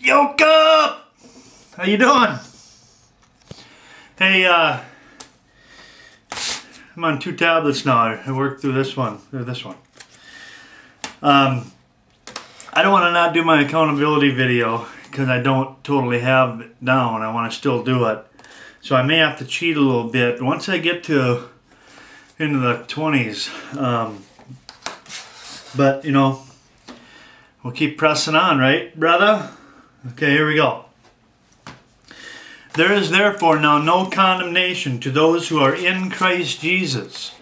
Yoke up! How you doing? Hey, I'm on 2 tablets now. I worked through this one, I don't want to not do my accountability video because I don't totally have it down. I want to still do it. So I may have to cheat a little bit. Once I get to into the 20s, but you know, we'll keep pressing on, right, brother? Okay, here we go. There is therefore now no condemnation to those who are in Christ Jesus,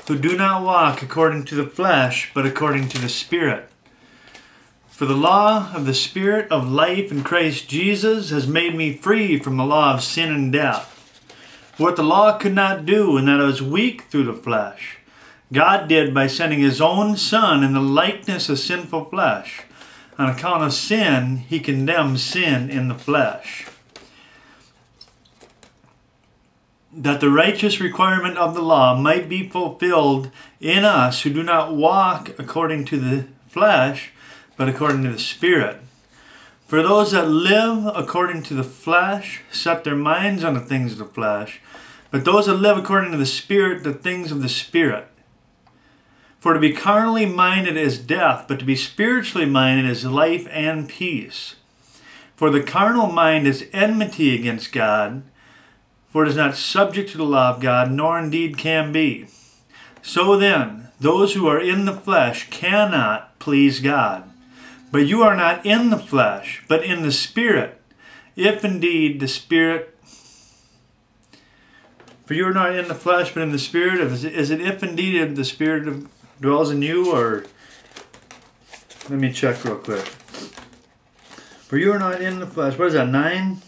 who do not walk according to the flesh, but according to the Spirit. For the law of the Spirit of life in Christ Jesus has made me free from the law of sin and death. What the law could not do, in that it was weak through the flesh, God did by sending His own Son in the likeness of sinful flesh. On account of sin, He condemned sin in the flesh, that the righteous requirement of the law might be fulfilled in us who do not walk according to the flesh, but according to the Spirit. For those that live according to the flesh set their minds on the things of the flesh, but those that live according to the Spirit, the things of the Spirit. For to be carnally minded is death, but to be spiritually minded is life and peace. For the carnal mind is enmity against God, for it is not subject to the law of God, nor indeed can be. So then, those who are in the flesh cannot please God. But you are not in the flesh, but in the Spirit, if indeed the Spirit... For you are not in the flesh, but in the Spirit. Is it if indeed the Spirit dwells in you, or... Let me check real quick. For you are not in the flesh. What is that, 9?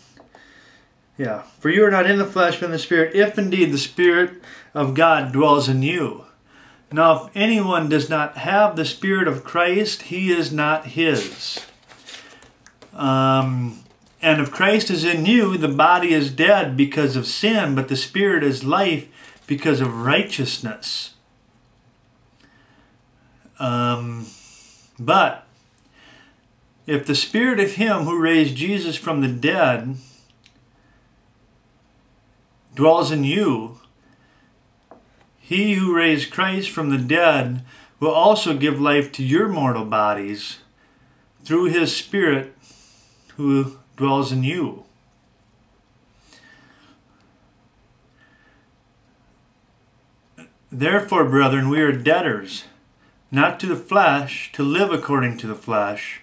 Yeah. For you are not in the flesh, but in the Spirit, if indeed the Spirit of God dwells in you. Now, if anyone does not have the Spirit of Christ, he is not his. And if Christ is in you, the body is dead because of sin, but the Spirit is life because of righteousness. But if the Spirit of Him who raised Jesus from the dead dwells in you, He who raised Christ from the dead will also give life to your mortal bodies through His Spirit who dwells in you. Therefore, brethren, we are debtors, not to the flesh, to live according to the flesh.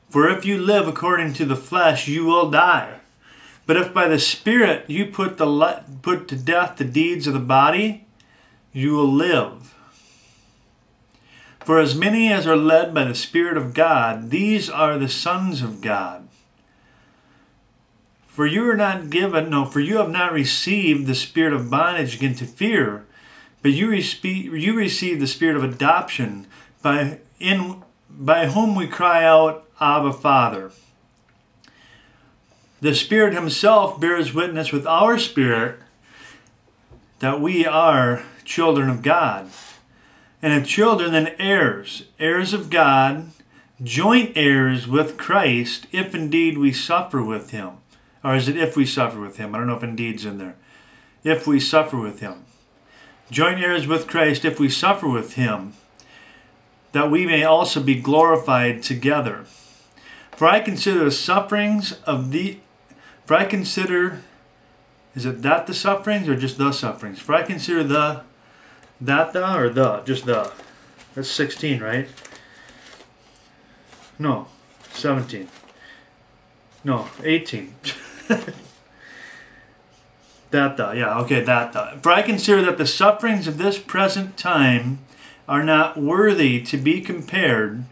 For if you live according to the flesh, you will die. But if by the Spirit you put to death the deeds of the body, you will live. For as many as are led by the Spirit of God, these are the sons of God. For you are not given, for you have not received the spirit of bondage again to fear, but you receive the Spirit of adoption, by whom we cry out, Abba, Father. The Spirit Himself bears witness with our spirit that we are children of God. And if children, then heirs, heirs of God, joint heirs with Christ, if indeed we suffer with Him. Or is it if we suffer with Him? I don't know if indeed's in there. If we suffer with Him. Joint heirs with Christ, if we suffer with Him, that we may also be glorified together. For I consider the sufferings of the... For I consider... Is it that the sufferings or just the sufferings? For I consider the... That the or the? Just the. That's 16, right? No. 17. No. 18. That the. Yeah, okay, that the. For I consider that the sufferings of this present time are not worthy to be compared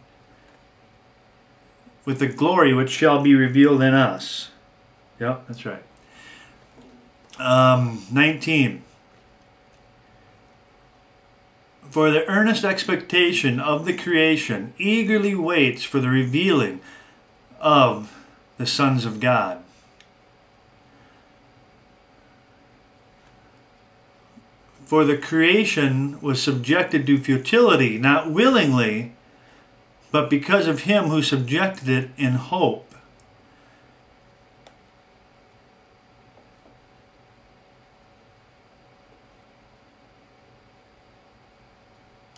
with the glory which shall be revealed in us. Yep, that's right. 19. For the earnest expectation of the creation eagerly waits for the revealing of the sons of God. For the creation was subjected to futility, not willingly, but because of him who subjected it in hope.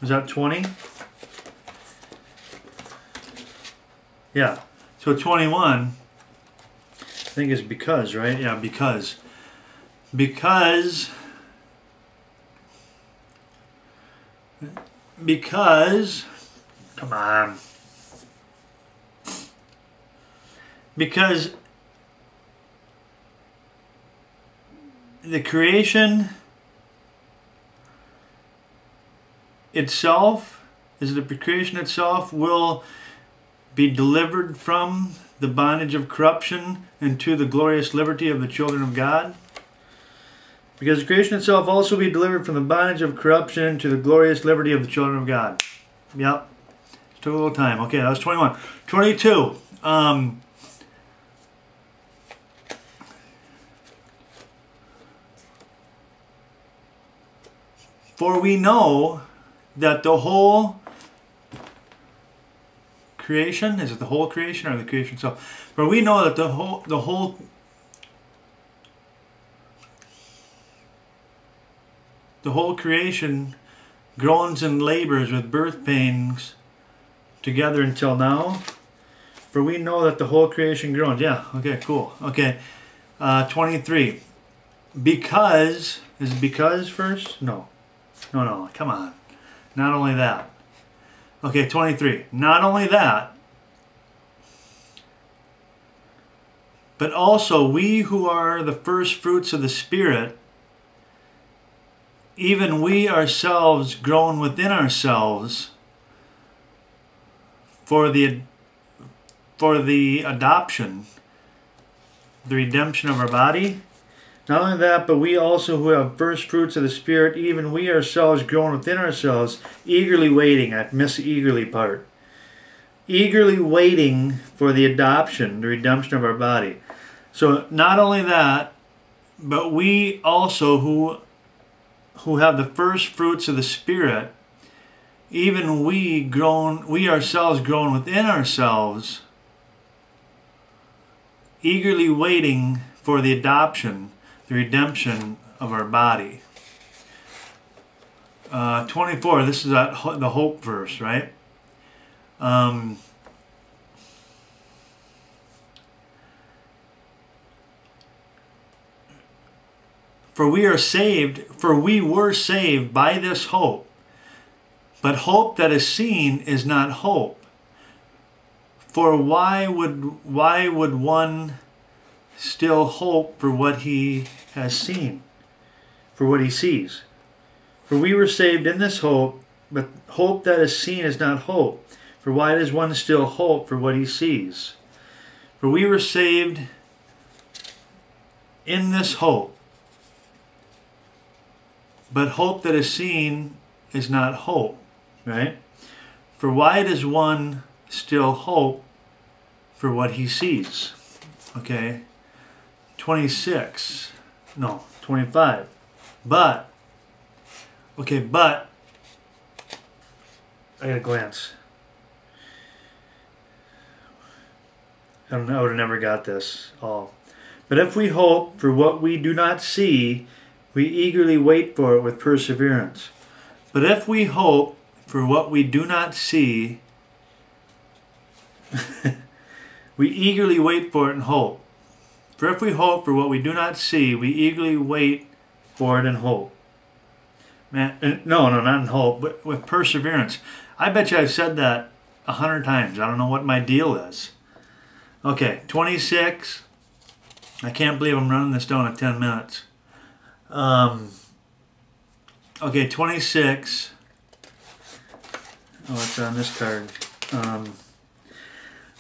Is that 20? Yeah. So 21, I think is because, right? Yeah, because. Because, come on. Because the creation itself, the creation itself will be delivered from the bondage of corruption into the glorious liberty of the children of God. Because the creation itself also be delivered from the bondage of corruption to the glorious liberty of the children of God. Yep. It took a little time. Okay, that was 21. 22. For we know that the whole creation, is it the whole creation or the creation itself? For we know that the whole creation groans and labors with birth pains together until now. For we know that the whole creation groans. Yeah, okay, cool. Okay, 23. Because, is it because first? No. No, come on. Not only that. Okay, 23. Not only that, but also we who are the first fruits of the Spirit, even we ourselves groan within ourselves for the adoption, the redemption of our body. Not only that, but we also who have first fruits of the Spirit, even we ourselves groan within ourselves, eagerly waiting. I missed the eagerly part. Eagerly waiting for the adoption, the redemption of our body. So not only that, but we also who have the first fruits of the Spirit, even we ourselves groan within ourselves, eagerly waiting for the adoption, the redemption of our body. 24, this is the hope verse, right? For we were saved by this hope. But hope that is seen is not hope. For why would one still hope for what he has seen, for what he sees? For we were saved in this hope, but hope that is seen is not hope. For why does one still hope for what he sees? For we were saved in this hope, but hope that is seen is not hope, right? For why does one still hope for what he sees? Okay, 25. But, I gotta glance. I would have never got this all. But if we hope for what we do not see, we eagerly wait for it with perseverance. But if we hope for what we do not see, we eagerly wait for it in hope. For if we hope for what we do not see, we eagerly wait for it in hope. Man, no, not in hope, but with perseverance. I bet you I've said that 100 times. I don't know what my deal is. Okay, 26. I can't believe I'm running this down at 10 minutes. Okay, 26. Oh, it's on this card.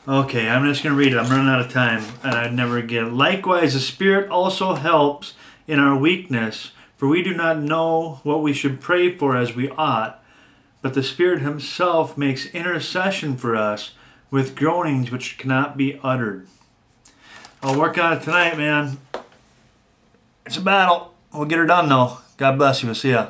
Okay, I'm just going to read it. I'm running out of time, and I'd never get it. Likewise, the Spirit also helps in our weakness, for we do not know what we should pray for as we ought, but the Spirit Himself makes intercession for us with groanings which cannot be uttered. I'll work on it tonight, man. It's a battle. We'll get her done, though. God bless you. We'll see ya.